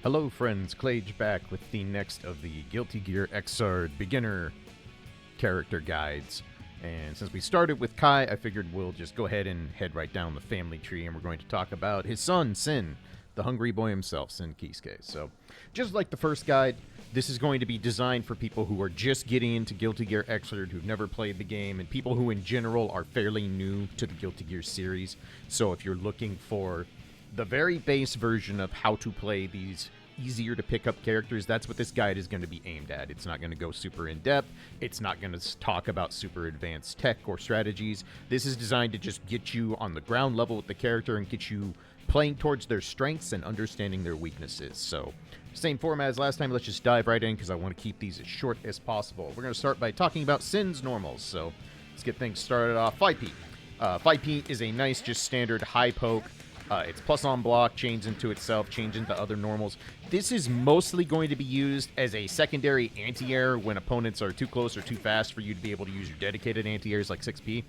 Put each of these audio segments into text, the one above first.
Hello friends, Clage back with the next of the Guilty Gear XRD beginner character guides. And since we started with Kai, I figured we'll just go ahead and head right down the family tree, and we're going to talk about his son, Sin, the hungry boy himself, Sin Kiske. So, just like the first guide, this is going to be designed for people who are just getting into Guilty Gear XRD, who've never played the game, and people who in general are fairly new to the Guilty Gear series. So if you're looking for the very base version of how to play these easier to pick up characters, that's what this guide is going to be aimed at. It's not going to go super in depth. It's not going to talk about super advanced tech or strategies. This is designed to just get you on the ground level with the character and get you playing towards their strengths and understanding their weaknesses. So same format as last time. Let's just dive right in because I want to keep these as short as possible. We're going to start by talking about Sin's normals. So let's get things started off. 5P. 5P is a nice, just standard high poke. It's plus on block, chains into itself, change into other normals. This is mostly going to be used as a secondary anti-air when opponents are too close or too fast for you to be able to use your dedicated anti-airs like 6P.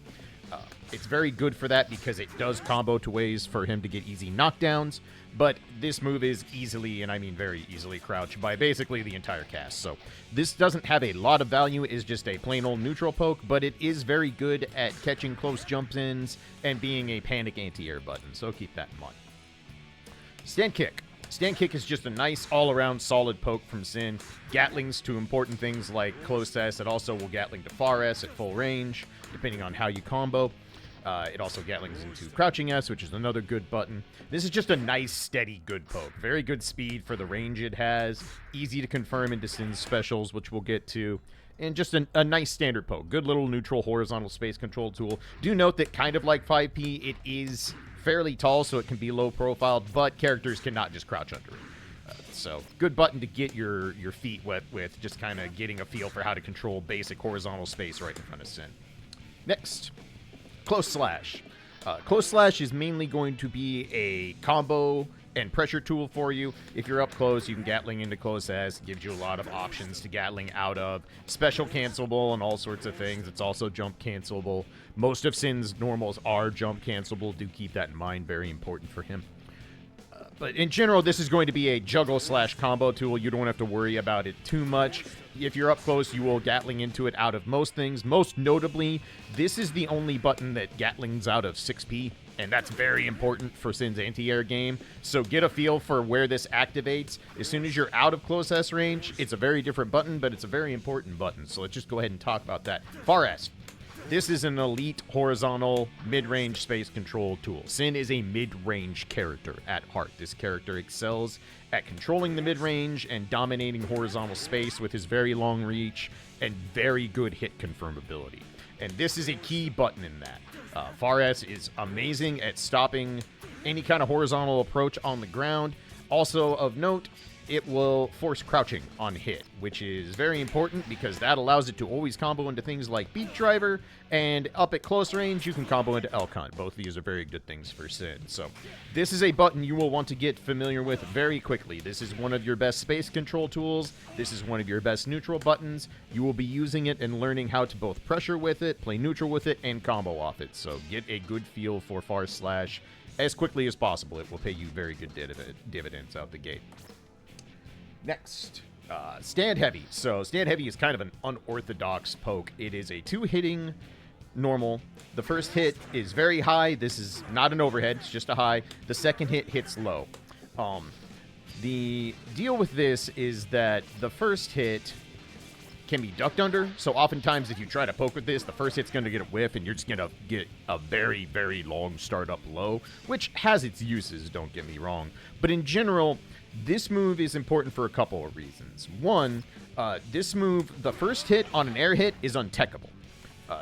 It's very good for that because it does combo to ways for him to get easy knockdowns, but this move is easily, and I mean very easily, crouched by basically the entire cast. So this doesn't have a lot of value, it's just a plain old neutral poke, but it is very good at catching close jump-ins and being a panic anti-air button, so keep that in mind. Stand Kick. Stand Kick is just a nice all-around solid poke from Sin. Gatlings to important things like close S. It also will Gatling to far S at full range, depending on how you combo. It also Gatlings into crouching S, which is another good button. This is just a nice, steady, good poke. Very good speed for the range it has. Easy to confirm into Sin's specials, which we'll get to. And just a nice standard poke. Good little neutral horizontal space control tool. Do note that kind of like 5P, it is fairly tall, so it can be low profiled, but characters cannot just crouch under it. So good button to get your feet wet with, just kind of getting a feel for how to control basic horizontal space right in front of Sin. Next, Close Slash. Close Slash is mainly going to be a combo and pressure tool for you. If you're up close, you can Gatling into close S. It gives you a lot of options to Gatling out of. Special cancelable and all sorts of things. It's also jump cancelable. Most of Sin's normals are jump cancelable. Do keep that in mind. Very important for him. But in general, this is going to be a juggle slash combo tool. You don't have to worry about it too much. If you're up close, you will Gatling into it out of most things. Most notably, this is the only button that Gatlings out of 6P, and that's very important for Sin's anti-air game. So get a feel for where this activates. As soon as you're out of close S range, it's a very different button, but it's a very important button. So let's just go ahead and talk about that. Far S. This is an elite horizontal mid-range space control tool. Sin is a mid-range character at heart. This character excels at controlling the mid-range and dominating horizontal space with his very long reach and very good hit confirmability. And this is a key button in that. Far S is amazing at stopping any kind of horizontal approach on the ground. Also of note, it will force crouching on hit, which is very important because that allows it to always combo into things like Beat Driver, and up at close range, you can combo into Elk Hunt. Both of these are very good things for Sin. So this is a button you will want to get familiar with very quickly. This is one of your best space control tools. This is one of your best neutral buttons. You will be using it and learning how to both pressure with it, play neutral with it, and combo off it. So get a good feel for Far Slash as quickly as possible. It will pay you very good dividends out the gate. Next, Stand Heavy. So Stand Heavy is kind of an unorthodox poke. It is a two-hitting normal. The first hit is very high. This is not an overhead. It's just a high. The second hit hits low. The deal with this is that the first hit can be ducked under. So oftentimes if you try to poke with this, the first hit's going to get a whiff and you're just going to get a very, very long start up low, which has its uses, don't get me wrong. But in general, this move is important for a couple of reasons. One, this move, the first hit on an air hit is untechable.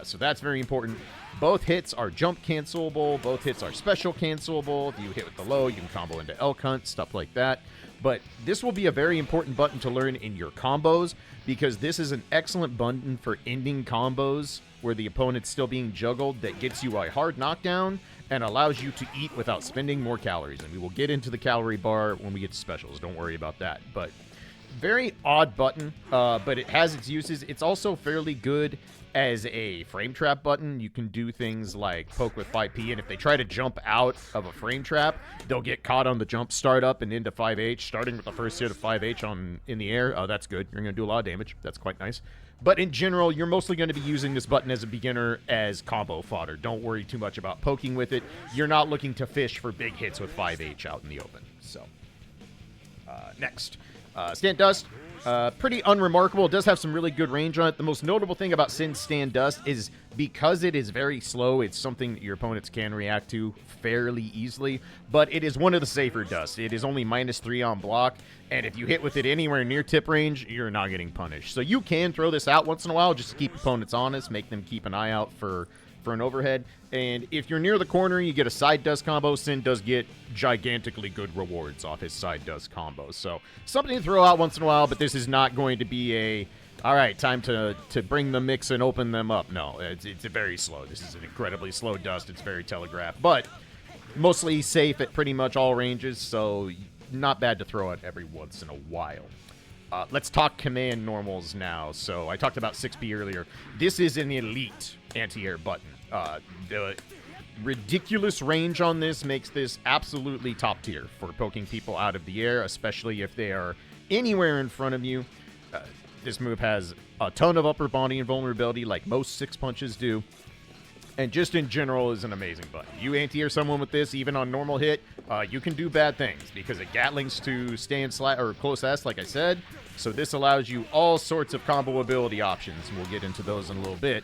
So that's very important. Both hits are jump cancelable. Both hits are special cancelable. If you hit with the low, you can combo into Elk Hunt, stuff like that. But this will be a very important button to learn in your combos because this is an excellent button for ending combos where the opponent's still being juggled that gets you a hard knockdown and allows you to eat without spending more calories. And we will get into the calorie bar when we get to specials. Don't worry about that. But Very odd button, but it has its uses. It's also fairly good as a frame trap button. You can do things like poke with 5P, and if they try to jump out of a frame trap, they'll get caught on the jump start up and into 5H, starting with the first hit of 5H in the air. That's good. You're going to do a lot of damage. That's quite nice. But in general, you're mostly going to be using this button as a beginner as combo fodder. Don't worry too much about poking with it. You're not looking to fish for big hits with 5H out in the open. So, next. Stand Dust. Pretty unremarkable. It does have some really good range on it. The most notable thing about Sin's Stand Dust is because it is very slow, it's something that your opponents can react to fairly easily, but it is one of the safer dusts. It is only -3 on block, and if you hit with it anywhere near tip range, you're not getting punished. So you can throw this out once in a while just to keep opponents honest, make them keep an eye out for an overhead. And if you're near the corner, you get a side dust combo. Sin does get gigantically good rewards off his side dust combos. So something to throw out once in a while, but this is not going to be a, all right, time to bring the mix and open them up. No, it's very slow. This is an incredibly slow dust. It's very telegraphed, but mostly safe at pretty much all ranges, so not bad to throw out every once in a while. Let's talk command normals now. So I talked about 6B earlier. This is an elite anti-air button. The ridiculous range on this makes this absolutely top tier for poking people out of the air, especially if they are anywhere in front of you. This move has a ton of upper body invulnerability like most 6 punches do, and just in general is an amazing button. You anti-air someone with this, even on normal hit, you can do bad things because it gatlings to stand or close S, like I said. So this allows you all sorts of combo ability options, and we'll get into those in a little bit.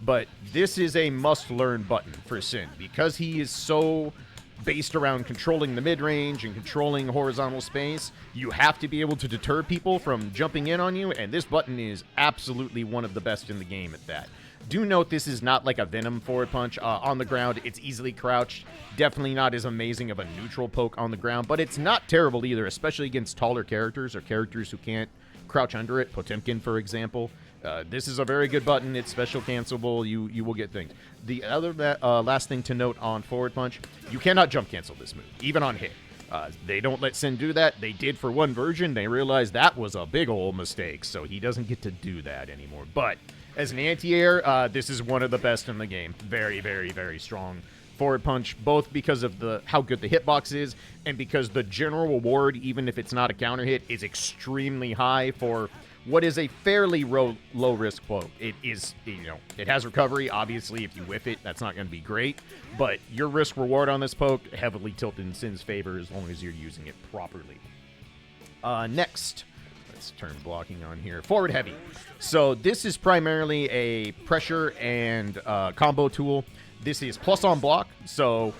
But this is a must-learn button for Sin because he is so based around controlling the mid-range and controlling horizontal space. You have to be able to deter people from jumping in on you, and this button is absolutely one of the best in the game at that. Do note this is not like a Venom forward punch. On the ground, it's easily crouched. Definitely not as amazing of a neutral poke on the ground, but it's not terrible either, especially against taller characters or characters who can't crouch under it. Potemkin, for example. This is a very good button. It's special cancelable. You will get things. The other last thing to note on forward punch, you cannot jump cancel this move, even on hit. They don't let Sin do that. They did for one version. They realized that was a big old mistake, so he doesn't get to do that anymore. But as an anti-air, this is one of the best in the game. Very, very, very strong forward punch, both because of how good the hitbox is and because the general reward, even if it's not a counter hit, is extremely high for what is a fairly low risk poke. It is, it has recovery. Obviously, if you whiff it, that's not going to be great, but your risk reward on this poke heavily tilted in Sin's favor as long as you're using it properly. Next, let's turn blocking on here. Forward heavy. So this is primarily a pressure and combo tool. This is plus on block, so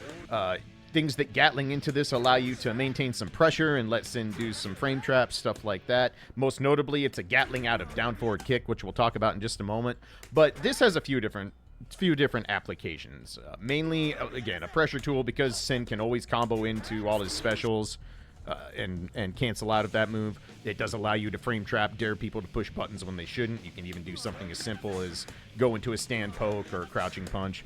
things that gatling into this allow you to maintain some pressure and let Sin do some frame traps, stuff like that. Most notably, it's a gatling out of down forward kick, which we'll talk about in just a moment. But this has a few different applications. Mainly, again, a pressure tool because Sin can always combo into all his specials and cancel out of that move. It does allow you to frame trap, dare people to push buttons when they shouldn't. You can even do something as simple as go into a stand poke or a crouching punch.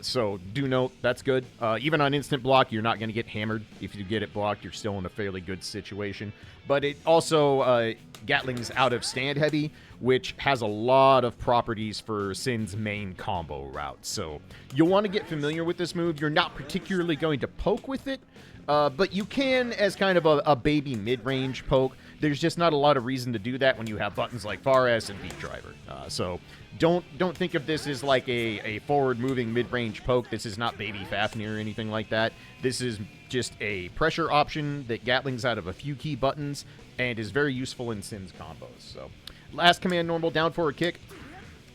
So do note, that's good. Even on instant block, you're not going to get hammered. If you get it blocked, you're still in a fairly good situation. But it also gatlings out of stand heavy, which has a lot of properties for Sin's main combo route. So you'll want to get familiar with this move. You're not particularly going to poke with it, but you can as kind of a baby mid-range poke. There's just not a lot of reason to do that when you have buttons like Far S and Beat Driver. So don't think of this as like a forward-moving mid-range poke. This is not Baby Fafnir or anything like that. This is just a pressure option that gatlings out of a few key buttons and is very useful in Sin's combos. So last command normal, down forward kick.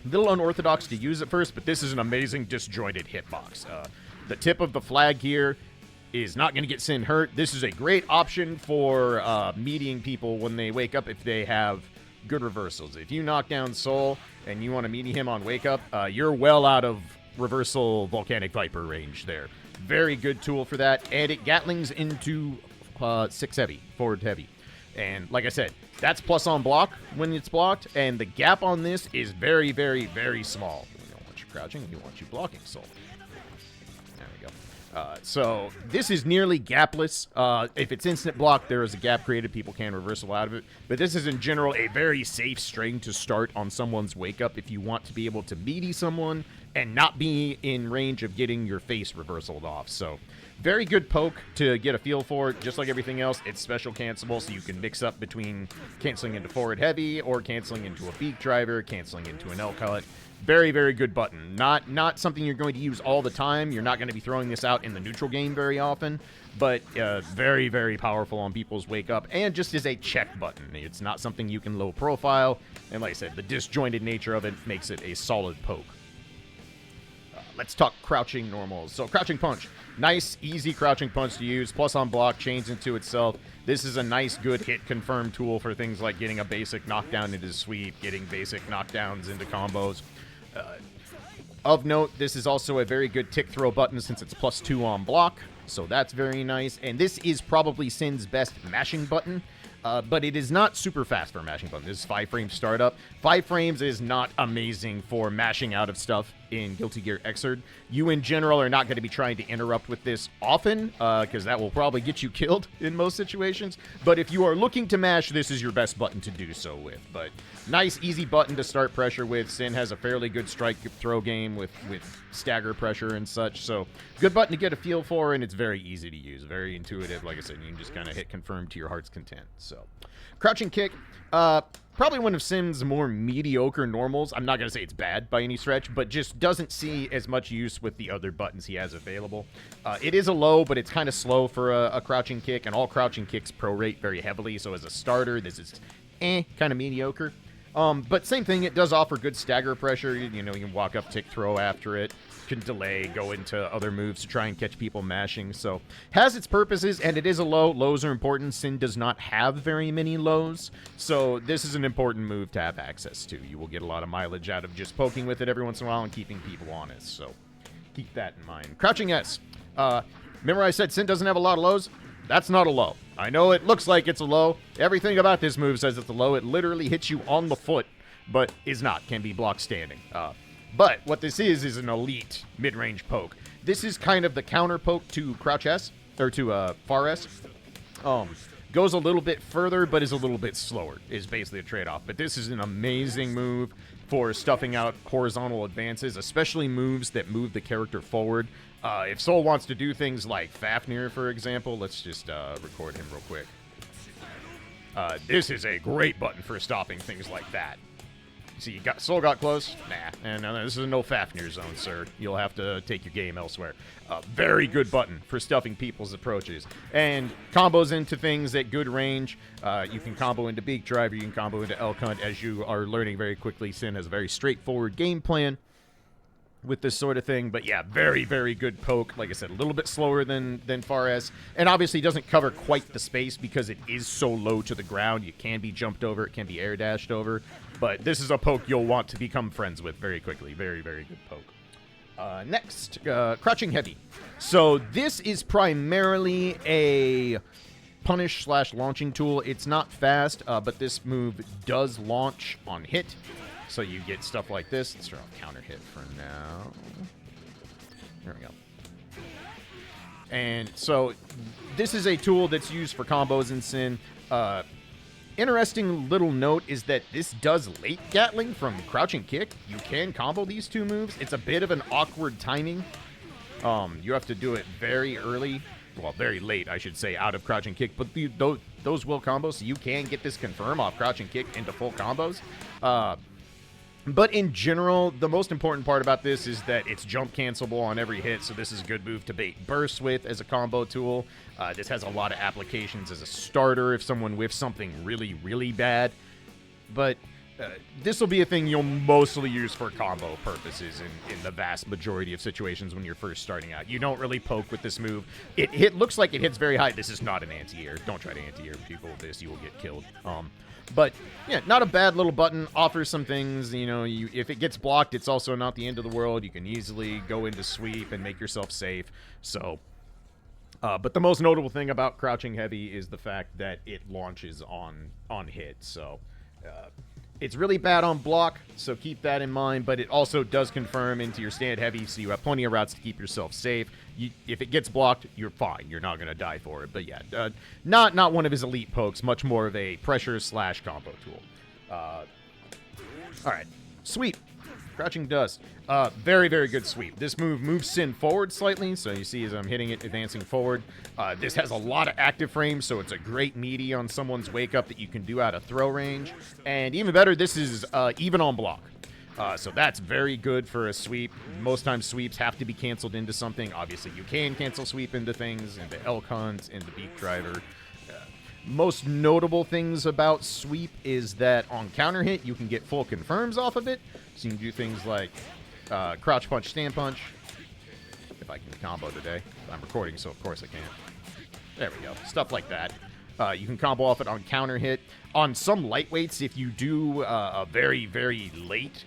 A little unorthodox to use at first, but this is an amazing disjointed hitbox. The tip of the flag here is not going to get Sin hurt. This is a great option for meeting people when they wake up if they have good reversals. If you knock down Soul and you want to meet him on wake up, you're well out of reversal Volcanic Viper range there. Very good tool for that, and it gatlings into 6 heavy, forward heavy. And like I said, that's plus on block when it's blocked, and the gap on this is very, very, very small. We don't want you crouching, we want you blocking Soul. There we go. So this is nearly gapless. If it's instant block, there is a gap created. People can reversal out of it. But this is, in general, a very safe string to start on someone's wake-up if you want to be able to meaty someone and not be in range of getting your face reversaled off. So very good poke to get a feel for. Just like everything else, it's special cancelable, so you can mix up between canceling into forward heavy or canceling into a beak driver, canceling into an L-cut. Very, very good button. Not something you're going to use all the time. You're not going to be throwing this out in the neutral game very often, but very, very powerful on people's wake up, and just as a check button. It's not something you can low profile, and like I said, the disjointed nature of it makes it a solid poke. Let's talk crouching normals. So crouching punch. Nice, easy crouching punch to use. Plus on block, chains into itself. This is a nice, good hit confirm tool for things like getting a basic knockdown into sweep, getting basic knockdowns into combos. Of note, this is also a very good tick throw button since it's +2 on block. So that's very nice. And this is probably Sin's best mashing button. But it is not super fast for a mashing button. This is 5 frame startup. 5 frames is not amazing for mashing out of stuff in Guilty Gear XRD. You, in general, are not going to be trying to interrupt with this often, because that will probably get you killed in most situations. But if you are looking to mash, this is your best button to do so with. But nice, easy button to start pressure with. Sin has a fairly good strike throw game with stagger pressure and such. So good button to get a feel for, and it's very easy to use. Very intuitive. Like I said, you can just kind of hit confirm to your heart's content. So crouching kick, probably one of Sin's more mediocre normals. I'm not going to say it's bad by any stretch, but just doesn't see as much use with the other buttons he has available. It is a low, but it's kind of slow for a crouching kick, and all crouching kicks prorate very heavily, so as a starter, this is kind of mediocre. But same thing, it does offer good stagger pressure. You know, you can walk up, tick throw after it, can delay, go into other moves to try and catch people mashing. So has its purposes, and it is a low. Lows are important. Sin does not have very many lows, so this is an important move to have access to. You will get a lot of mileage out of just poking with it every once in a while and keeping people honest, so keep that in mind. Crouching S. Remember I said Sin doesn't have a lot of lows? That's not a low. I know it looks like it's a low. Everything about this move says it's a low. It literally hits you on the foot, but is not. Can be blocked standing. But what this is an elite mid-range poke. This is kind of the counter poke to Crouch S, or to Far S. Goes a little bit further, but is a little bit slower, is basically a trade-off. But this is an amazing move for stuffing out horizontal advances, especially moves that move the character forward. If Soul wants to do things like Fafnir, for example, let's just record him real quick. This is a great button for stopping things like that. See, Soul got close? Nah. And this is a no Fafnir zone, sir. You'll have to take your game elsewhere. Very good button for stuffing people's approaches. And combos into things at good range. You can combo into Beak Driver, you can combo into Elk Hunt. As you are learning very quickly, Sin has a very straightforward game plan with this sort of thing. But yeah, very, very good poke. Like I said, a little bit slower than Far S. And obviously doesn't cover quite the space because it is so low to the ground. You can be jumped over, it can be air dashed over. But this is a poke you'll want to become friends with very quickly. Very, very good poke. Next, Crouching Heavy. So this is primarily a punish/launching tool. It's not fast, but this move does launch on hit. So you get stuff like this. Let's throw a counter hit for now. There we go. And so this is a tool that's used for combos in Sin. Interesting little note is that this does late Gatling from Crouching Kick. You can combo these two moves. It's a bit of an awkward timing. You have to do it very early. Well, very late, I should say, out of Crouching Kick. But those will combo, so you can get this confirm off Crouching Kick into full combos. But in general, the most important part about this is that it's jump cancelable on every hit, so this is a good move to bait bursts with as a combo tool. This has a lot of applications as a starter if someone whiffs something really, really bad. But this will be a thing you'll mostly use for combo purposes in the vast majority of situations when you're first starting out. You don't really poke with this move. It looks like it hits very high. This is not an anti-air. Don't try to anti-air people with this. You will get killed. But, yeah, not a bad little button. Offers some things, you know, if it gets blocked, it's also not the end of the world. You can easily go into sweep and make yourself safe. So, but the most notable thing about Crouching Heavy is the fact that it launches on hit. So, It's really bad on block, so keep that in mind, but it also does confirm into your stand heavy, so you have plenty of routes to keep yourself safe. If it gets blocked, you're fine. You're not going to die for it. But yeah, not one of his elite pokes, much more of a pressure / combo tool. All right, sweep. Crouching Dust. Very, very good sweep. This move moves Sin forward slightly, so you see as I'm hitting it, advancing forward. This has a lot of active frames, so it's a great meaty on someone's wake up that you can do out of throw range. And even better, this is even on block. So that's very good for a sweep. Most times sweeps have to be canceled into something. Obviously, you can cancel sweep into things, into elk hunts, into beak driver. Most notable things about sweep is that on counter hit, you can get full confirms off of it. So you can do things like crouch punch, stand punch. If I can combo today. I'm recording, so of course I can. There we go. Stuff like that. You can combo off it on counter hit. On some lightweights, if you do a very, very late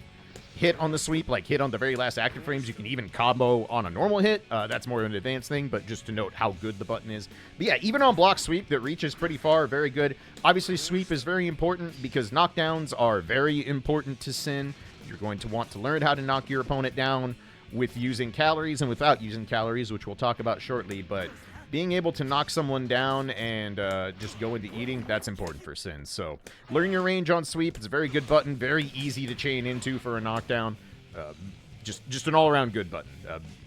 hit on the sweep, like hit on the very last active frames, you can even combo on a normal hit. That's more of an advanced thing, but just to note how good the button is. But yeah, even on block sweep that reaches pretty far, very good. Obviously, sweep is very important because knockdowns are very important to Sin. You're going to want to learn how to knock your opponent down with using calories and without using calories, which we'll talk about shortly, but being able to knock someone down and just go into eating, that's important for Sin. So learn your range on sweep. It's a very good button, very easy to chain into for a knockdown. Just an all-around good button.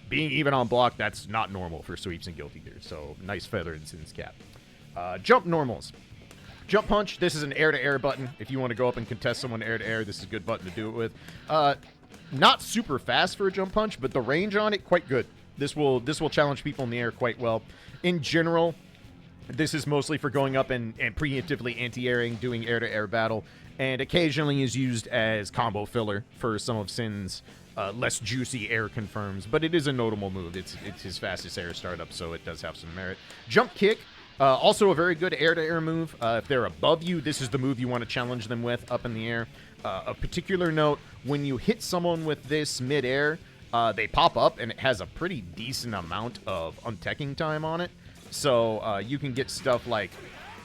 Being even on block, that's not normal for sweeps and Guilty Gear, so nice feather in Sin's cap. Jump normals. Jump punch, this is an air-to-air button. If you want to go up and contest someone air-to-air, this is a good button to do it with. Not super fast for a jump punch, but the range on it, quite good. This will challenge people in the air quite well. In general, this is mostly for going up and preemptively anti-airing, doing air-to-air battle, and occasionally is used as combo filler for some of Sin's less juicy air confirms, but it is a notable move. It's his fastest air startup, so it does have some merit. Jump kick. Also a very good air-to-air move. If they're above you, this is the move you want to challenge them with up in the air. A particular note, when you hit someone with this mid-air, they pop up, and it has a pretty decent amount of unteching time on it. So you can get stuff like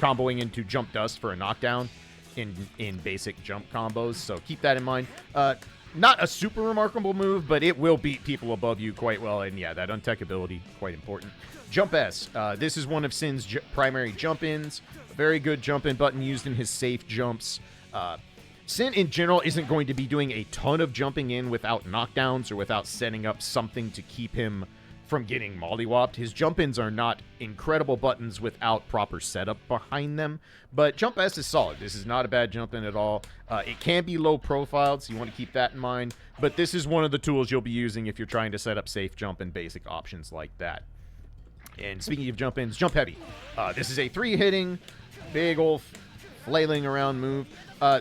comboing into Jump Dust for a knockdown in basic jump combos. So keep that in mind. Not a super remarkable move, but it will beat people above you quite well. And yeah, that untech ability, quite important. Jump S. This is one of Sin's primary jump-ins. Very good jump-in button used in his safe jumps. Sin, in general, isn't going to be doing a ton of jumping in without knockdowns or without setting up something to keep him from getting mollywopped. His jump-ins are not incredible buttons without proper setup behind them, but Jump S is solid. This is not a bad jump-in at all. It can be low-profiled, so you want to keep that in mind, but this is one of the tools you'll be using if you're trying to set up safe jump and basic options like that. And speaking of jump-ins, Jump Heavy. This is a 3-hitting, big ol' flailing around move.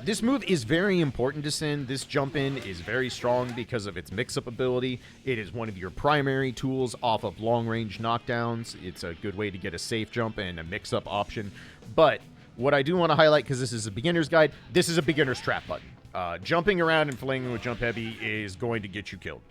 This move is very important to Sin. This jump-in is very strong because of its mix-up ability. It is one of your primary tools off of long-range knockdowns. It's a good way to get a safe jump and a mix-up option. But what I do want to highlight, because this is a beginner's guide, this is a beginner's trap button. Jumping around and flinging with Jump Heavy is going to get you killed.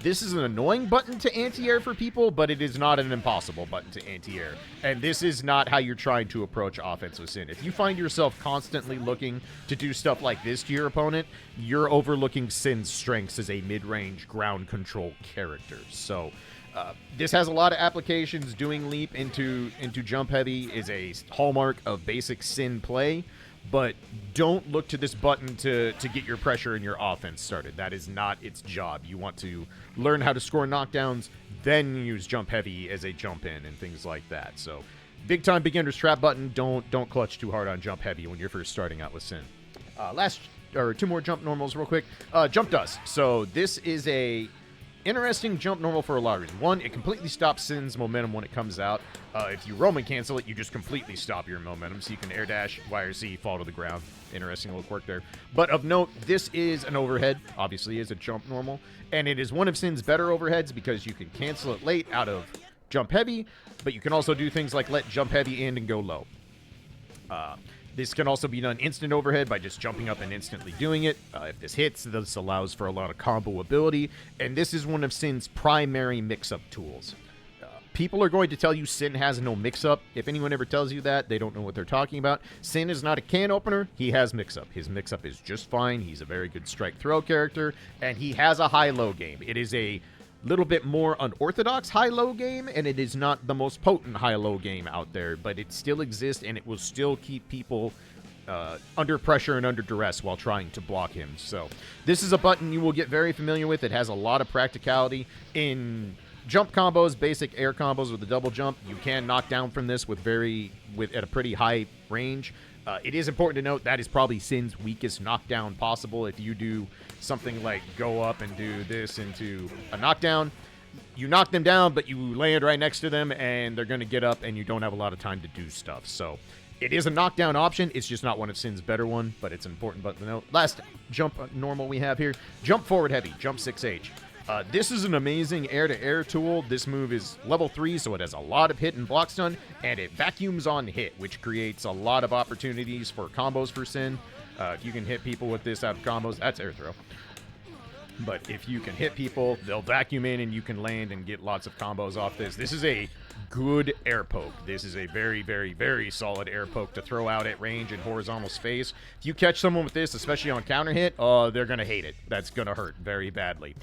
This is an annoying button to anti-air for people, but it is not an impossible button to anti-air. And this is not how you're trying to approach offense with Sin. If you find yourself constantly looking to do stuff like this to your opponent, you're overlooking Sin's strengths as a mid-range ground control character. So this has a lot of applications. Doing leap into Jump Heavy is a hallmark of basic Sin play. But don't look to this button to get your pressure and your offense started. That is not its job. You want to learn how to score knockdowns, then use Jump Heavy as a jump in and things like that. So big time beginner's trap button. Don't clutch too hard on Jump Heavy when you're first starting out with Sin. Two more jump normals real quick. Jump Dust. So this is a interesting jump normal for a lot of reasons. One, it completely stops Sin's momentum when it comes out. If you Roman cancel it, you just completely stop your momentum, so you can air dash, YRC, fall to the ground. Interesting little quirk there. But of note, this is an overhead, obviously is a jump normal, and it is one of Sin's better overheads because you can cancel it late out of Jump Heavy, but you can also do things like let Jump Heavy in and go low. This can also be done instant overhead by just jumping up and instantly doing it. If this hits, this allows for a lot of combo ability, and this is one of Sin's primary mix-up tools. People are going to tell you Sin has no mix-up. If anyone ever tells you that, they don't know what they're talking about. Sin is not a can opener. He has mix-up. His mix-up is just fine. He's a very good strike-throw character, and he has a high-low game. It is a little bit more unorthodox high-low game, and it is not the most potent high-low game out there, but it still exists, and it will still keep people under pressure and under duress while trying to block him. So this is a button you will get very familiar with. It has a lot of practicality in jump combos, basic air combos with a double jump. You can knock down from this at a pretty high range. It is important to note that is probably Sin's weakest knockdown possible. If you do something like go up and do this into a knockdown, you knock them down, but you land right next to them, and they're going to get up, and you don't have a lot of time to do stuff. So it is a knockdown option. It's just not one of Sin's better one, but it's an important button to note. Last jump normal we have here. Jump forward heavy, jump 6H. This is an amazing air-to-air tool. This move is level 3, so it has a lot of hit and block stun, and it vacuums on hit, which creates a lot of opportunities for combos for Sin. If you can hit people with this out of combos, that's air throw. But if you can hit people, they'll vacuum in, and you can land and get lots of combos off this. This is a good air poke. This is a very, very, very solid air poke to throw out at range in horizontal space. If you catch someone with this, especially on counter hit, they're going to hate it. That's going to hurt very badly.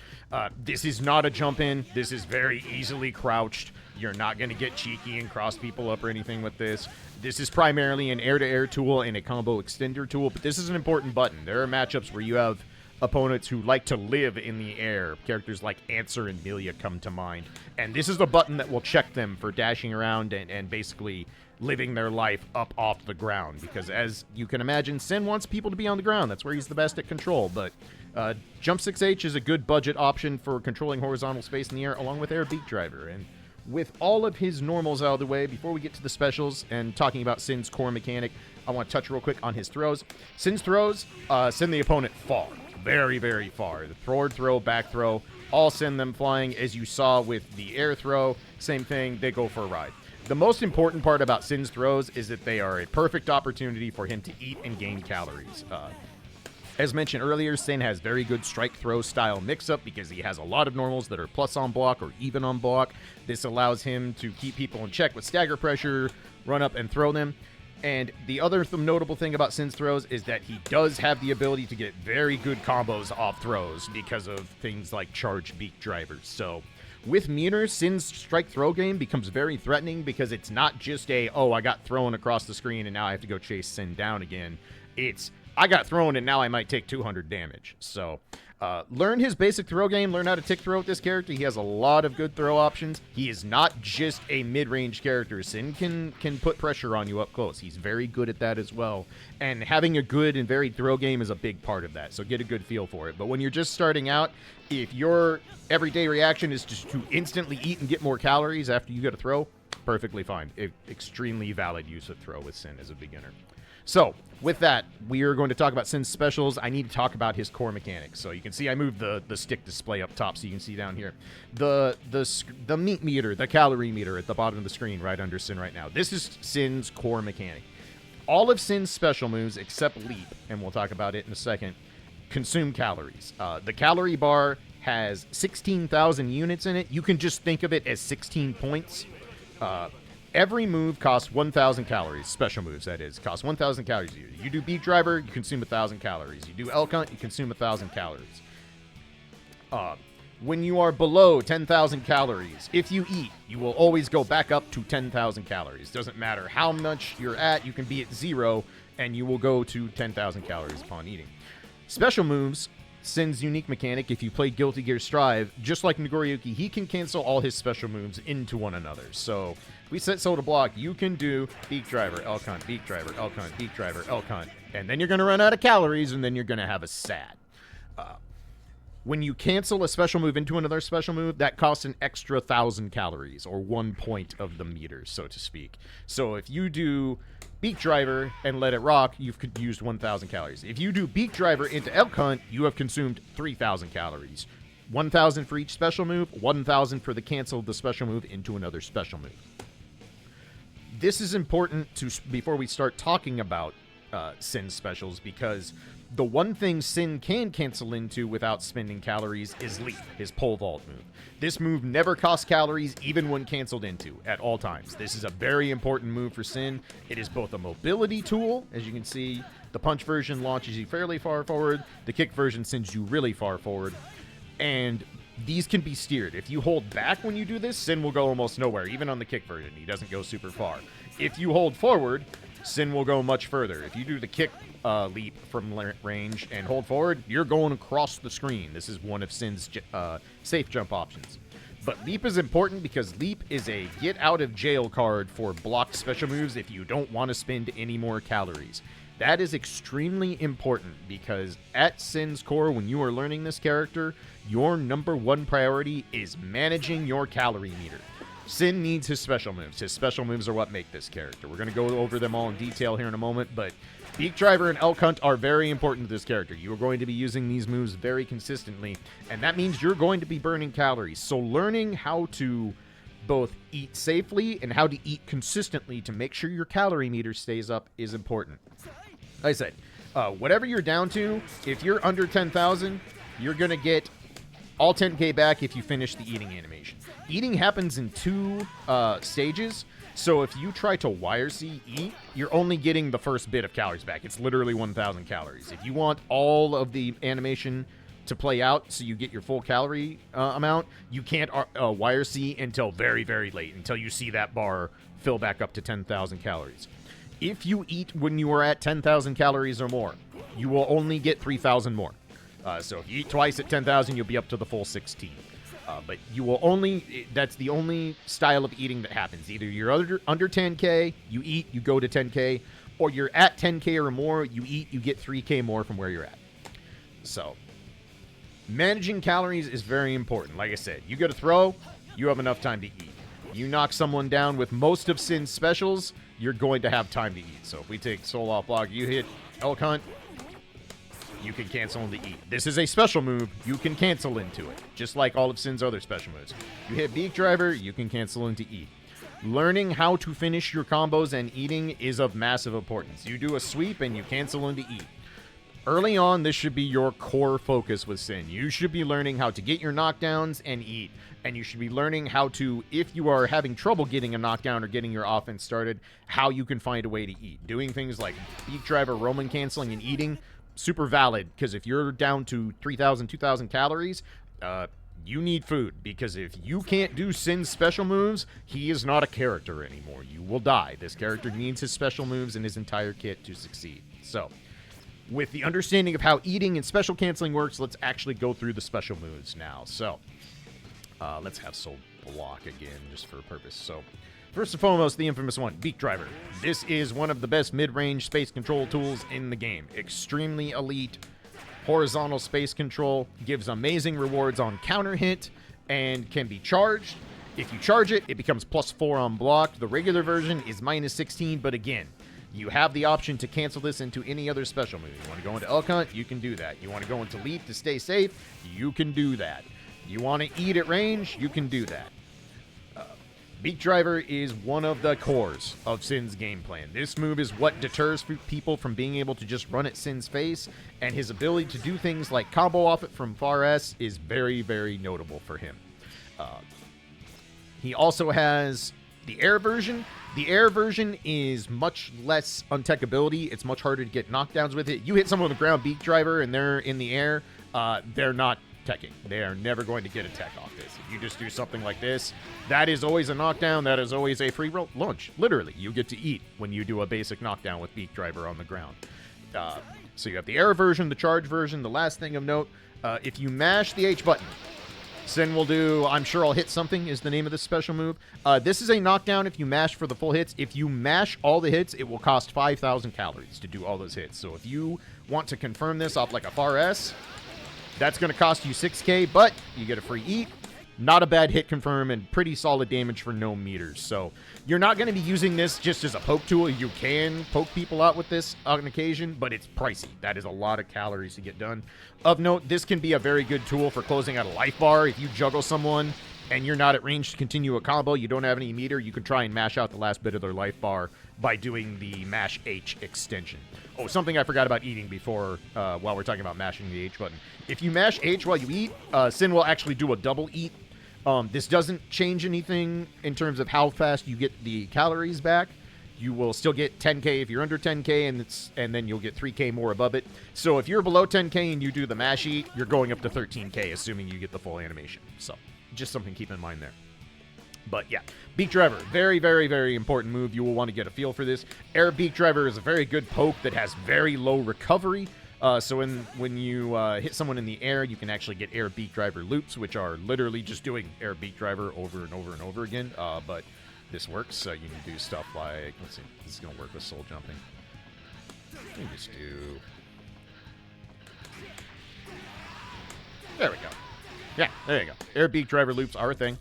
This is not a jump in. This is very easily crouched. You're not going to get cheeky and cross people up or anything with this. This is primarily an air-to-air tool and a combo extender tool, but this is an important button. There are matchups where you have opponents who like to live in the air. Characters like Answer and Milia come to mind. And this is the button that will check them for dashing around and basically living their life up off the ground. Because as you can imagine, Sin wants people to be on the ground. That's where he's the best at control. But Jump 6H is a good budget option for controlling horizontal space in the air, along with Air Beak Driver. And with all of his normals out of the way, before we get to the specials and talking about Sin's core mechanic, I want to touch real quick on his throws. Sin's throws send the opponent far. Very, very far. The forward throw, back throw, all send them flying. As you saw with the air throw, same thing, they go for a ride. The most important part about Sin's throws is that they are a perfect opportunity for him to eat and gain calories. As mentioned earlier, Sin has very good strike throw style mix-up because he has a lot of normals that are plus on block or even on block. This allows him to keep people in check with stagger pressure, run up and throw them. And the other notable thing about Sin's throws is that he does have the ability to get very good combos off throws because of things like charged beak drivers. So with meters, Sin's strike throw game becomes very threatening because it's not just I got thrown across the screen and now I have to go chase Sin down again. It's, I got thrown and now I might take 200 damage. So learn his basic throw game. Learn how to tick throw with this character. He has a lot of good throw options. He is not just a mid-range character. Sin can put pressure on you up close. He's very good at that as well. And having a good and varied throw game is a big part of that. So get a good feel for it. But when you're just starting out, if your everyday reaction is just to instantly eat and get more calories after you get a throw, perfectly fine. Extremely valid use of throw with Sin as a beginner. So, with that, we are going to talk about Sin's specials. I need to talk about his core mechanics. So you can see I moved the stick display up top so you can see down here. The meat meter, the calorie meter at the bottom of the screen right under Sin right now. This is Sin's core mechanic. All of Sin's special moves, except Leap, and we'll talk about it in a second, consume calories. The calorie bar has 16,000 units in it. You can just think of it as 16 points. Every move costs 1,000 calories. Special moves, that is. Cost 1,000 calories. You do Beak Driver, you consume 1,000 calories. You do Elk Hunt, you consume 1,000 calories. When you are below 10,000 calories, if you eat, you will always go back up to 10,000 calories. Doesn't matter how much you're at, you can be at 0, and you will go to 10,000 calories upon eating. Special moves, Sin's unique mechanic, if you play Guilty Gear Strive, just like Nagoriyuki, he can cancel all his special moves into one another. So, if we set to block, you can do Beak Driver, Elk Hunt, Beak Driver, Elk Hunt, Beak Driver, Elk Hunt, and then you're going to run out of calories, and then you're going to have a SAT. When you cancel a special move into another special move, that costs an extra 1,000 calories, or 1 point of the meter, so to speak. So if you do Beak Driver and let it rock, you've used 1,000 calories. If you do Beak Driver into Elk Hunt, you have consumed 3,000 calories. 1,000 for each special move, 1,000 for the cancel of the special move into another special move. This is important before we start talking about Sin specials, because the one thing Sin can cancel into without spending calories is Leap, his pole vault move. This move never costs calories, even when canceled into, at all times. This is a very important move for Sin. It is both a mobility tool, as you can see, the punch version launches you fairly far forward, the kick version sends you really far forward, and these can be steered. If you hold back when you do this, Sin will go almost nowhere, even on the kick version. He doesn't go super far. If you hold forward, Sin will go much further. If you do the kick leap from range and hold forward, you're going across the screen. This is one of Sin's safe jump options. But Leap is important because Leap is a get out of jail card for blocked special moves if you don't want to spend any more calories. That is extremely important because at Sin's core, when you are learning this character, your number one priority is managing your calorie meter. Sin needs his special moves. His special moves are what make this character. We're going to go over them all in detail here in a moment, but Beak Driver and Elk Hunt are very important to this character. You are going to be using these moves very consistently, and that means you're going to be burning calories. So learning how to both eat safely and how to eat consistently to make sure your calorie meter stays up is important. Like I said, whatever you're down to, if you're under 10,000, you're going to get all 10k back if you finish the eating animation. Eating happens in two stages, so if you try to YRC eat, you're only getting the first bit of calories back. It's literally 1,000 calories. If you want all of the animation to play out so you get your full calorie amount, you can't YRC until very, very late, until you see that bar fill back up to 10,000 calories. If you eat when you are at 10,000 calories or more, you will only get 3,000 more. So if you eat twice at 10,000, you'll be up to the full 16. But you will only, that's the only style of eating that happens. Either you're under 10K, you eat, you go to 10K, or you're at 10K or more, you eat, you get 3K more from where you're at. So managing calories is very important. Like I said, you go to throw, you have enough time to eat. You knock someone down with most of Sin's specials, you're going to have time to eat. So if we take Soul Off Block, you hit Elk Hunt, you can cancel into eat. This is a special move. You can cancel into it, just like all of Sin's other special moves. You hit Beak Driver, you can cancel into eat. Learning how to finish your combos and eating is of massive importance. You do a sweep and you cancel into eat. Early on, this should be your core focus with Sin. You should be learning how to get your knockdowns and eat. And you should be learning how to, if you are having trouble getting a knockdown or getting your offense started, how you can find a way to eat. Doing things like Beak Driver, Roman canceling, and eating, super valid. Because if you're down to 3,000, 2,000 calories, you need food. Because if you can't do Sin's special moves, he is not a character anymore. You will die. This character needs his special moves and his entire kit to succeed. So with the understanding of how eating and special canceling works, let's actually go through the special moves now. So let's have Soul Block again, just for a purpose. So first and foremost, the infamous one, Beak Driver. This is one of the best mid-range space control tools in the game. Extremely elite horizontal space control, gives amazing rewards on counter hit, and can be charged. If you charge it, it becomes +4 on block. The regular version is -16, but again, you have the option to cancel this into any other special move. You want to go into Elk Hunt, you can do that. You want to go into Leap to stay safe, you can do that. You want to eat at range, you can do that. Beak Driver is one of the cores of Sin's game plan. This move is what deters people from being able to just run at Sin's face, and his ability to do things like combo off it from far S is very, very notable for him. He also has the air version. The air version is much less untechability. It's much harder to get knockdowns with it. You hit someone on the ground, Beak Driver, and they're in the air, they're not teching. They are never going to get a tech off this. If you just do something like this, that is always a knockdown. That is always a free lunch. Literally, you get to eat when you do a basic knockdown with Beak Driver on the ground. So you have the air version, the charge version. The last thing of note, if you mash the H button, Sin will do, I'm sure I'll hit something is the name of this special move. This is a knockdown if you mash for the full hits. If you mash all the hits, it will cost 5,000 calories to do all those hits. So if you want to confirm this off like a far S, that's going to cost you 6k, but you get a free eat. Not a bad hit confirm and pretty solid damage for no meters. So you're not going to be using this just as a poke tool. You can poke people out with this on occasion, but it's pricey. That is a lot of calories to get done. Of note, this can be a very good tool for closing out a life bar. If you juggle someone and you're not at range to continue a combo, you don't have any meter, you can try and mash out the last bit of their life bar by doing the mash H extension. Oh, something I forgot about eating before while we're talking about mashing the H button. If you mash H while you eat, Sin will actually do a double eat. This doesn't change anything in terms of how fast you get the calories back. You will still get 10K if you're under 10K, and then you'll get 3K more above it. So if you're below 10K and you do the mash eat, you're going up to 13K, assuming you get the full animation. So just something to keep in mind there. But yeah, Beak Driver, very, very, very important move. You will want to get a feel for this. Air Beak Driver is a very good poke that has very low recovery. So when you hit someone in the air, you can actually get Air Beak Driver loops, which are literally just doing Air Beak Driver over and over and over again. But this works, so you can do stuff like, let's see, this is going to work with soul jumping. Let me just do... There we go. Yeah, there you go. Air Beak Driver loops are a thing.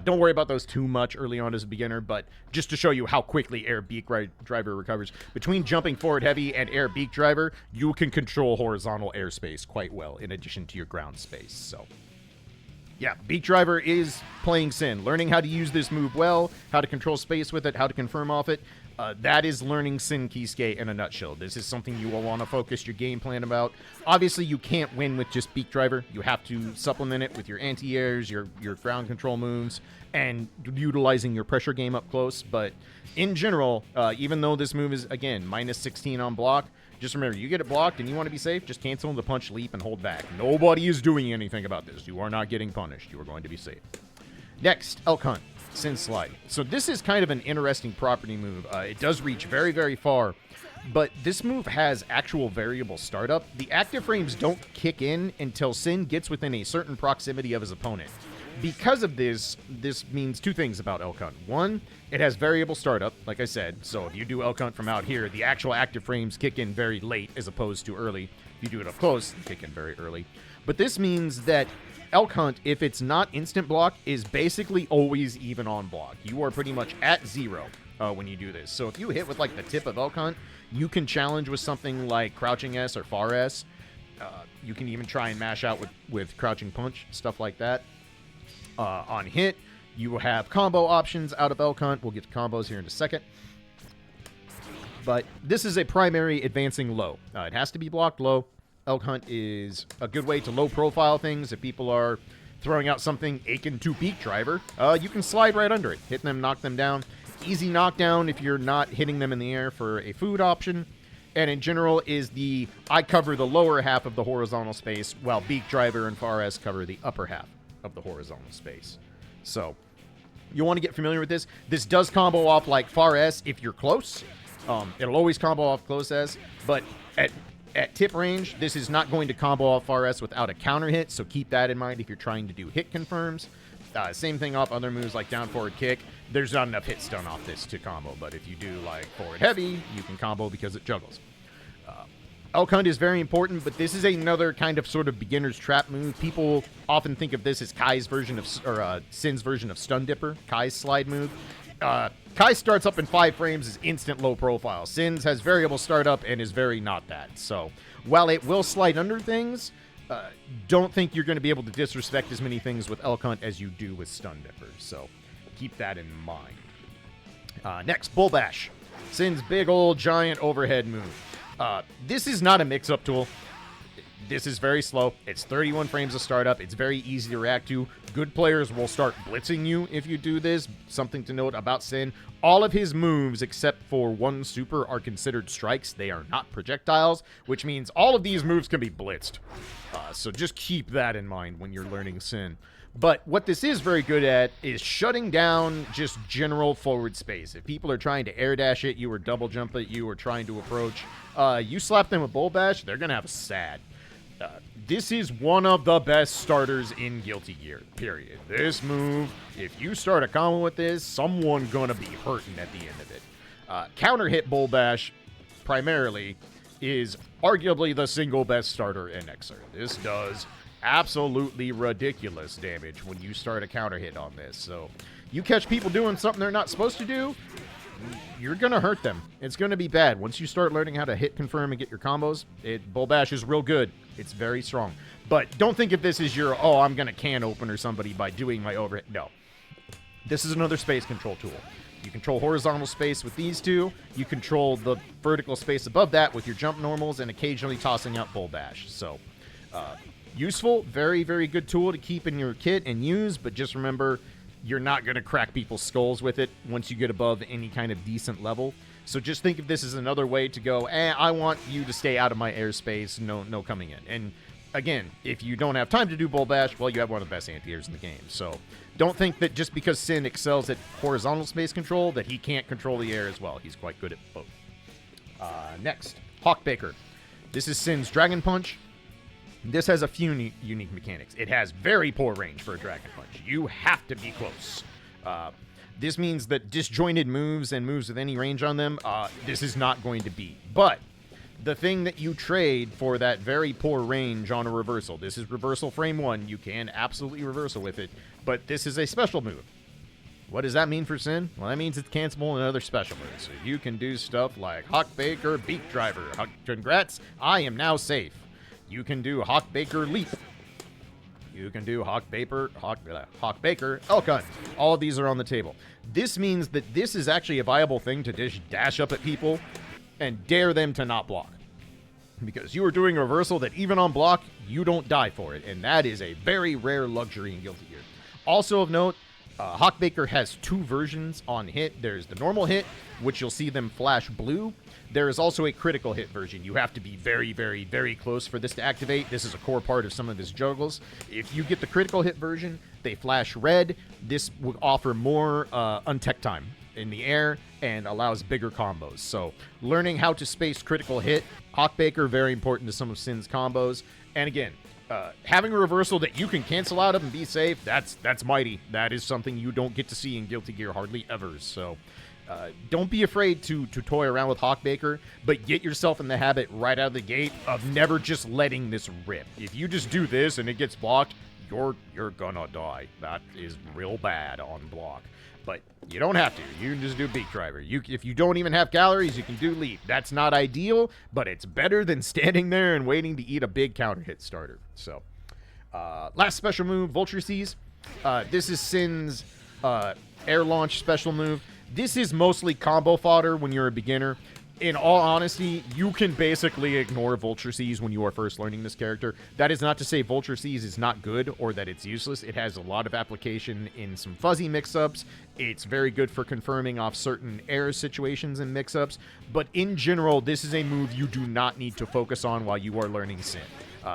Don't worry about those too much early on as a beginner, but just to show you how quickly Air Beak Driver recovers. Between jumping forward heavy and Air Beak Driver, you can control horizontal airspace quite well, in addition to your ground space, so... Yeah, Beak Driver is playing Sin. Learning how to use this move well, how to control space with it, how to confirm off it. That is learning Sin Kiske in a nutshell. This is something you will want to focus your game plan about. Obviously, you can't win with just Beak Driver. You have to supplement it with your anti-airs, your ground control moves, and utilizing your pressure game up close. But in general, even though this move is, again, minus 16 on block, just remember, you get it blocked and you want to be safe, just cancel the punch, leap, and hold back. Nobody is doing anything about this. You are not getting punished. You are going to be safe. Next, Elk Hunt, Sin Slide. So this is kind of an interesting property move. It does reach very, very far, but this move has actual variable startup. The active frames don't kick in until Sin gets within a certain proximity of his opponent. Because of this means two things about Elk Hunt. One, it has variable startup, like I said. So if you do Elk Hunt from out here, the actual active frames kick in very late as opposed to early. If you do it up close, they kick in very early. But this means that Elk Hunt, if it's not instant block, is basically always even on block. You are pretty much at zero when you do this. So if you hit with like the tip of Elk Hunt, you can challenge with something like Crouching S or Far S. You can even try and mash out with Crouching Punch, stuff like that. On hit, you will have combo options out of Elk Hunt. We'll get to combos here in a second. But this is a primary advancing low. It has to be blocked low. Elk Hunt is a good way to low profile things. If people are throwing out something akin to Beak Driver, you can slide right under it. Hit them, knock them down. Easy knockdown if you're not hitting them in the air for a food option. And in general is I cover the lower half of the horizontal space, while Beak Driver and Far S cover the upper half of the horizontal space. So you want to get familiar with this. This does combo off like Far S if you're close. It'll always combo off close S, but at tip range, this is not going to combo off Far S without a counter hit, so keep that in mind if you're trying to do hit confirms. Same thing off other moves like down forward kick. There's not enough hits done off this to combo, but if you do like forward heavy, you can combo because it juggles. Elk Hunt is very important, but this is another kind of sort of beginner's trap move. People often think of this as Kai's version of, or Sin's version of Stun Dipper, Kai's slide move. Kai starts up in 5 frames, is instant low profile. Sin's has variable startup and is very not that. So while it will slide under things, don't think you're going to be able to disrespect as many things with Elk Hunt as you do with Stun Dipper. So keep that in mind. Next, Bull Bash. Sin's big old giant overhead move. This is not a mix-up tool. This is very slow. It's 31 frames of startup. It's very easy to react to. Good players will start blitzing you if you do this. Something to note about Sin. All of his moves, except for one super, are considered strikes. They are not projectiles, which means all of these moves can be blitzed. So just keep that in mind when you're learning Sin. But what this is very good at is shutting down just general forward space. If people are trying to air dash at you or double jump at you or trying to approach, you slap them with Bull Bash, they're going to have a sad. This is one of the best starters in Guilty Gear, period. This move, if you start a combo with this, someone going to be hurting at the end of it. Counter hit Bull Bash, primarily, is arguably the single best starter in XR. This does absolutely ridiculous damage when you start a counter hit on this. So you catch people doing something they're not supposed to do, you're going to hurt them. It's going to be bad. Once you start learning how to hit confirm and get your combos, Bull Bash is real good. It's very strong. But don't think of this as your, oh, I'm going to can opener somebody by doing my overhead. No. This is another space control tool. You control horizontal space with these two. You control the vertical space above that with your jump normals and occasionally tossing out bull dash. So, useful, very, very good tool to keep in your kit and use, but just remember, you're not going to crack people's skulls with it once you get above any kind of decent level. So just think of this as another way to go, I want you to stay out of my airspace, no coming in. And again, if you don't have time to do bull dash, well, you have one of the best anti-airs in the game. So don't think that just because Sin excels at horizontal space control that he can't control the air as well. He's quite good at both. Next, Hawkbaker. This is Sin's Dragon Punch. This has a few unique mechanics. It has very poor range for a Dragon Punch. You have to be close. This means that disjointed moves and moves with any range on them, this is not going to beat. But the thing that you trade for that very poor range on a reversal, this is reversal frame 1. You can absolutely reversal with it, but this is a special move. What does that mean for Sin? Well, that means it's cancelable in other special moves. So you can do stuff like Hawkbaker Beak Driver. Congrats, I am now safe. You can do Hawkbaker Leap. You can do Hawkbaker Elkun. All of these are on the table. This means that this is actually a viable thing to dash up at people and dare them to not block. Because you are doing a reversal that even on block, you don't die for it. And that is a very rare luxury in Guilty Gear. Also of note, Hawkbaker has 2 versions on hit. There's the normal hit, which you'll see them flash blue. There is also a critical hit version. You have to be very, very, very close for this to activate. This is a core part of some of his juggles. If you get the critical hit version, they flash red. This would offer more untech time in the air and allows bigger combos. So learning how to space critical hit, Hawkbaker, very important to some of Sin's combos. And again, having a reversal that you can cancel out of and be safe, that's mighty. That is something you don't get to see in Guilty Gear hardly ever. So don't be afraid to toy around with Hawkbaker, but get yourself in the habit right out of the gate of never just letting this rip. If you just do this and it gets blocked, you're gonna die. That is real bad on block. But you don't have to. You can just do Beak Driver. If you don't even have calories, you can do Leap. That's not ideal, but it's better than standing there and waiting to eat a big counter hit starter. So, last special move, Vulture Seize. This is Sin's air launch special move. This is mostly combo fodder when you're a beginner. In all honesty, you can basically ignore Vulture Seize when you are first learning this character. That is not to say Vulture Seize is not good or that it's useless. It has a lot of application in some fuzzy mix-ups. It's very good for confirming off certain air situations and mix-ups. But in general, this is a move you do not need to focus on while you are learning Sin.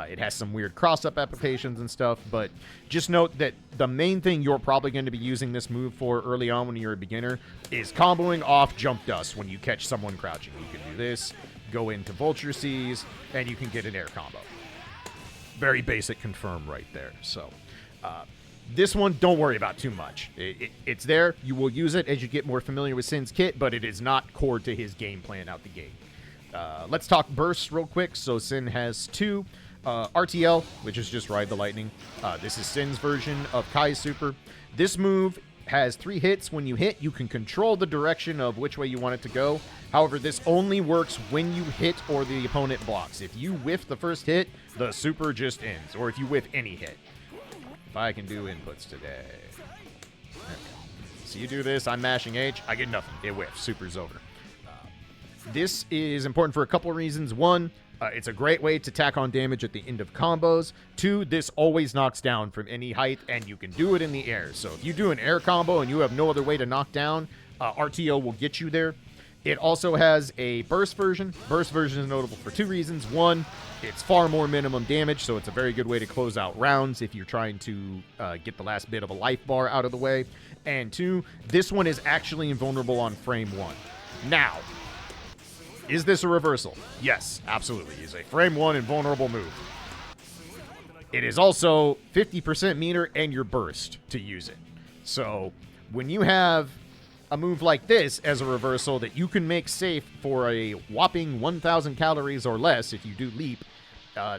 It has some weird cross-up applications and stuff, but just note that the main thing you're probably going to be using this move for early on when you're a beginner is comboing off Jump Dust when you catch someone crouching. You can do this, go into Vulture Seize, and you can get an air combo. Very basic confirm right there. So, this one, don't worry about too much. It's there. You will use it as you get more familiar with Sin's kit, but it is not core to his game plan out the gate. Let's talk bursts real quick. So Sin has 2. RTL, which is just Ride the Lightning. This is Sin's version of Kai's super. This move has 3 hits. When you hit, you can control the direction of which way you want it to go. However, this only works when you hit or the opponent blocks. If you whiff the first hit, the super just ends, or if you whiff any hit. If I can do inputs today. Okay. So you do this, I'm mashing H, I get nothing. It whiffs, super's over. This is important for a couple of reasons. 1, it's a great way to tack on damage at the end of combos. 2, this always knocks down from any height, and you can do it in the air. So if you do an air combo and you have no other way to knock down, RTO will get you there. It also has a burst version. Burst version is notable for 2 reasons. 1, it's far more minimum damage, so it's a very good way to close out rounds if you're trying to get the last bit of a life bar out of the way. And 2, this one is actually invulnerable on frame 1. Now, is this a reversal? Yes, absolutely. It's a frame 1 invulnerable move. It is also 50% meter and your burst to use it. So when you have a move like this as a reversal that you can make safe for a whopping 1,000 calories or less if you do Leap,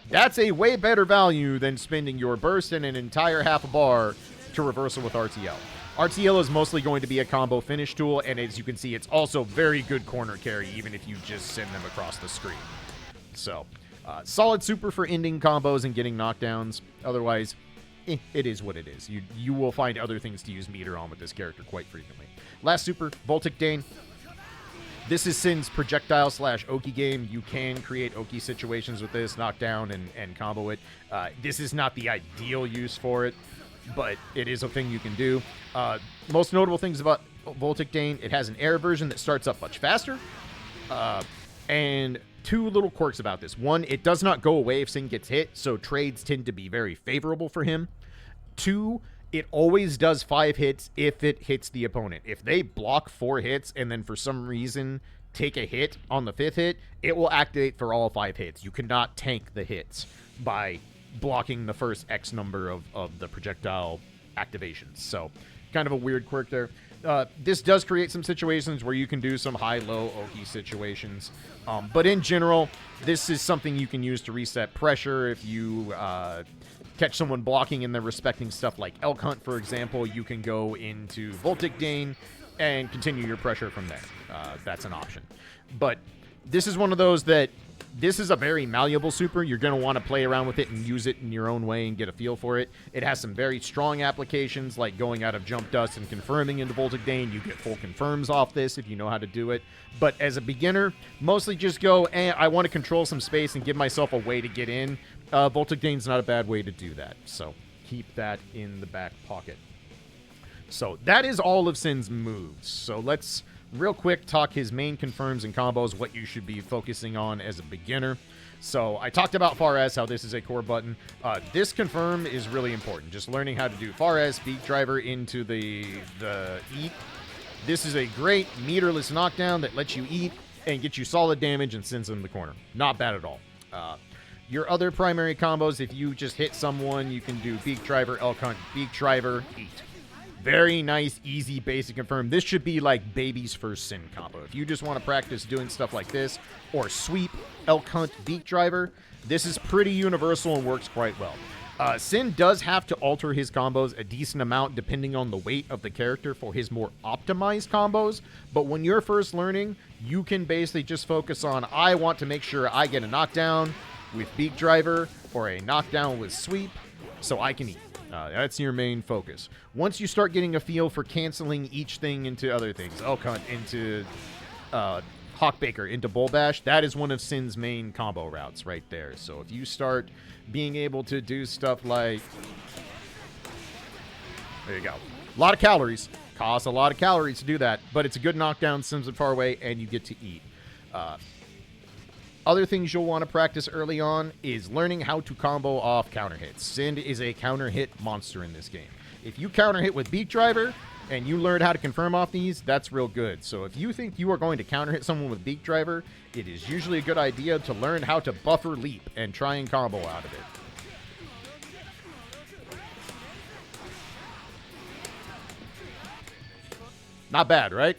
that's a way better value than spending your burst and an entire half a bar to reversal with RTL. RTL is mostly going to be a combo finish tool, and as you can see, it's also very good corner carry, even if you just send them across the screen. So, solid super for ending combos and getting knockdowns. Otherwise, it is what it is. You will find other things to use meter on with this character quite frequently. Last super, Voltic Dane. This is Sin's projectile / Oki game. You can create Oki situations with this, knock down and combo it. This is not the ideal use for it, but it is a thing you can do. Most notable things about Voltic Dane, it has an air version that starts up much faster. And two little quirks about this. One, it does not go away if Sin gets hit, so trades tend to be very favorable for him. Two, it always does 5 hits if it hits the opponent. If they block 4 hits and then for some reason take a hit on the 5th hit, it will activate for all 5 hits. You cannot tank the hits by blocking the first X number of the projectile activations. So kind of a weird quirk there. This does create some situations where you can do some high-low Oki situations. But in general, this is something you can use to reset pressure. If you catch someone blocking and they're respecting stuff like Elk Hunt, for example, you can go into Voltic Dane and continue your pressure from there. That's an option. But this is one of those that this is a very malleable super. You're going to want to play around with it and use it in your own way and get a feel for it. It has some very strong applications like going out of Jump Dust and confirming into Voltic Dane. You get full confirms off this if you know how to do it. But as a beginner, mostly just go, I want to control some space and give myself a way to get in. Voltic Dane's not a bad way to do that. So keep that in the back pocket. So that is all of Sin's moves. So let's real quick talk his main confirms and combos, what you should be focusing on as a beginner. So I talked about far as, how this is a core button. This confirm is really important. Just learning how to do far as, beak driver into the eat. This is a great meterless knockdown that lets you eat and get you solid damage and sends them in the corner. Not bad at all. Your other primary combos, if you just hit someone, you can do beak driver, elk hunt, beak driver, eat. Very nice, easy, basic confirm. This should be like baby's first Sin combo. If you just want to practice doing stuff like this, or sweep, elk hunt, beak driver, this is pretty universal and works quite well. Sin does have to alter his combos a decent amount depending on the weight of the character for his more optimized combos, but when you're first learning, you can basically just focus on, I want to make sure I get a knockdown with beak driver or a knockdown with sweep so I can eat. That's your main focus. Once you start getting a feel for canceling each thing into other things, elk hunt into Hawkbaker into Bull Bash, that is one of Sin's main combo routes right there. So if you start being able to do stuff like, there you go. A lot of calories. Costs a lot of calories to do that, but it's a good knockdown, sends it far away, and you get to eat. Other things you'll want to practice early on is learning how to combo off counter hits. Sin is a counter hit monster in this game. If you counter hit with beak driver and you learn how to confirm off these, that's real good. So if you think you are going to counter hit someone with beak driver, it is usually a good idea to learn how to buffer leap and try and combo out of it. Not bad, right?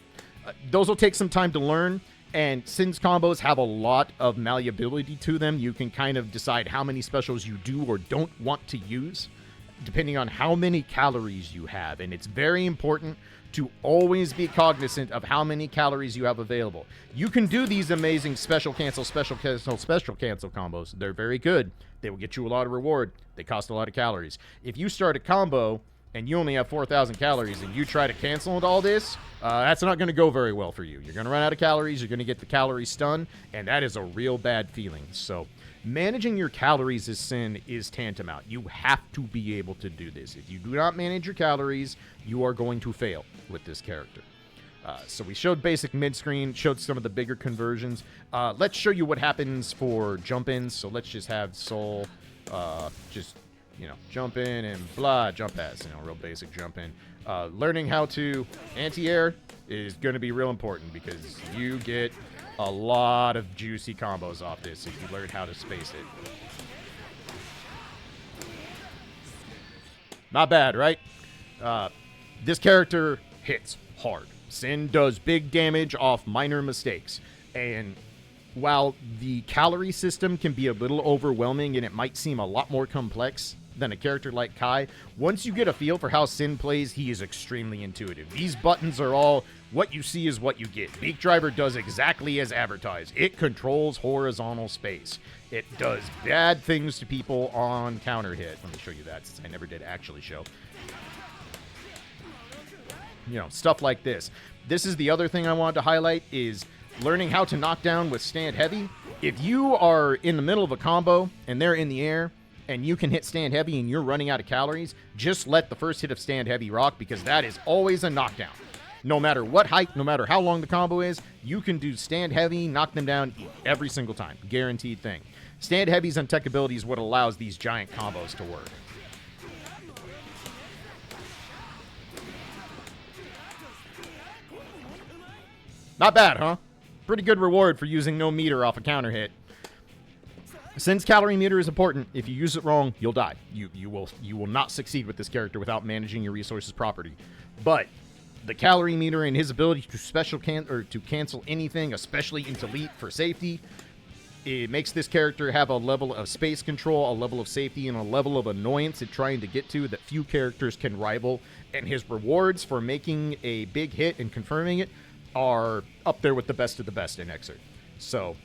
Those will take some time to learn. And Sin's combos have a lot of malleability to them. You can kind of decide how many specials you do or don't want to use, depending on how many calories you have. And it's very important to always be cognizant of how many calories you have available. You can do these amazing special cancel combos. They're very good. They will get you a lot of reward. They cost a lot of calories. If you start a combo and you only have 4,000 calories and you try to cancel all this, that's not going to go very well for you. You're going to run out of calories, you're going to get the calorie stun, and that is a real bad feeling. So managing your calories as Sin is tantamount. You have to be able to do this. If you do not manage your calories, you are going to fail with this character. So we showed basic mid-screen, showed some of the bigger conversions. Let's show you what happens for jump-ins. So let's just have Soul just, jump in and blah, jump pass, real basic jump in. Learning how to anti-air is going to be real important because you get a lot of juicy combos off this if you learn how to space it. Not bad, right? This character hits hard. Sin does big damage off minor mistakes. And while the calorie system can be a little overwhelming and it might seem a lot more complex than a character like Kai, once you get a feel for how Sin plays, he is extremely intuitive. These buttons are all What you see is what you get. Beak Driver does exactly as advertised. It controls horizontal space. It does bad things to people on counter hit. Let me show you that since I never did actually show. You know, stuff like this. This is the other thing I wanted to highlight is learning how to knock down with stand heavy. If you are in the middle of a combo and they're in the air and you can hit stand heavy and you're running out of calories, just let the first hit of stand heavy rock, because that is always a knockdown. No matter what height, no matter how long the combo is, you can do stand heavy, knock them down every single time. Guaranteed thing. Stand heavy's untechability is what allows these giant combos to work. Not bad, huh? Pretty good reward for using no meter off a counter hit. Since calorie meter is important, if you use it wrong, you'll die. You will not succeed with this character without managing your resources properly. But the calorie meter and his ability to cancel anything, especially into elite for safety, it makes this character have a level of space control, a level of safety, and a level of annoyance at trying to get to that few characters can rival. And his rewards for making a big hit and confirming it are up there with the best of the best in XRD. So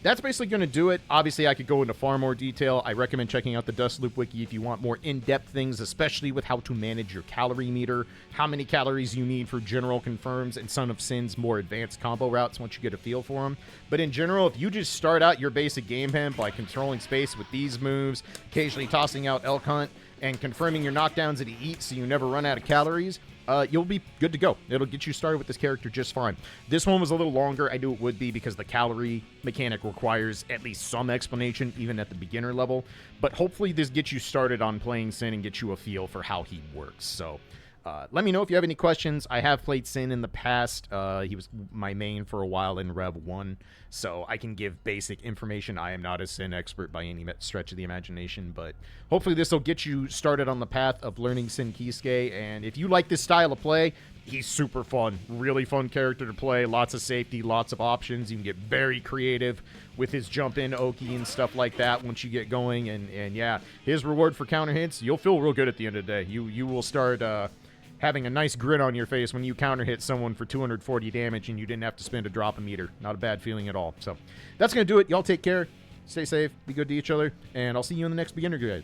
that's basically going to do it. Obviously, I could go into far more detail. I recommend checking out the Dust Loop Wiki if you want more in-depth things, especially with how to manage your calorie meter, how many calories you need for general confirms, and Son of Sin's more advanced combo routes once you get a feel for them. But in general, if you just start out your basic game plan by controlling space with these moves, occasionally tossing out Elk Hunt, and confirming your knockdowns that he eats so you never run out of calories, you'll be good to go. It'll get you started with this character just fine. This one was a little longer. I knew it would be because the calorie mechanic requires at least some explanation, even at the beginner level. But hopefully this gets you started on playing Sin and gets you a feel for how he works. So let me know if you have any questions. I have played Sin in the past. He was my main for a while in REV2, so I can give basic information. I am not a Sin expert by any stretch of the imagination, but hopefully this will get you started on the path of learning Sin Kiske. And if you like this style of play, he's super fun. Really fun character to play. Lots of safety, lots of options. You can get very creative with his jump-in Oki and stuff like that once you get going. And yeah, his reward for counter hits, you'll feel real good at the end of the day. You will start having a nice grin on your face when you counter hit someone for 240 damage and you didn't have to spend a drop a meter. Not a bad feeling at all. So that's going to do it. Y'all take care. Stay safe. Be good to each other. And I'll see you in the next beginner guide.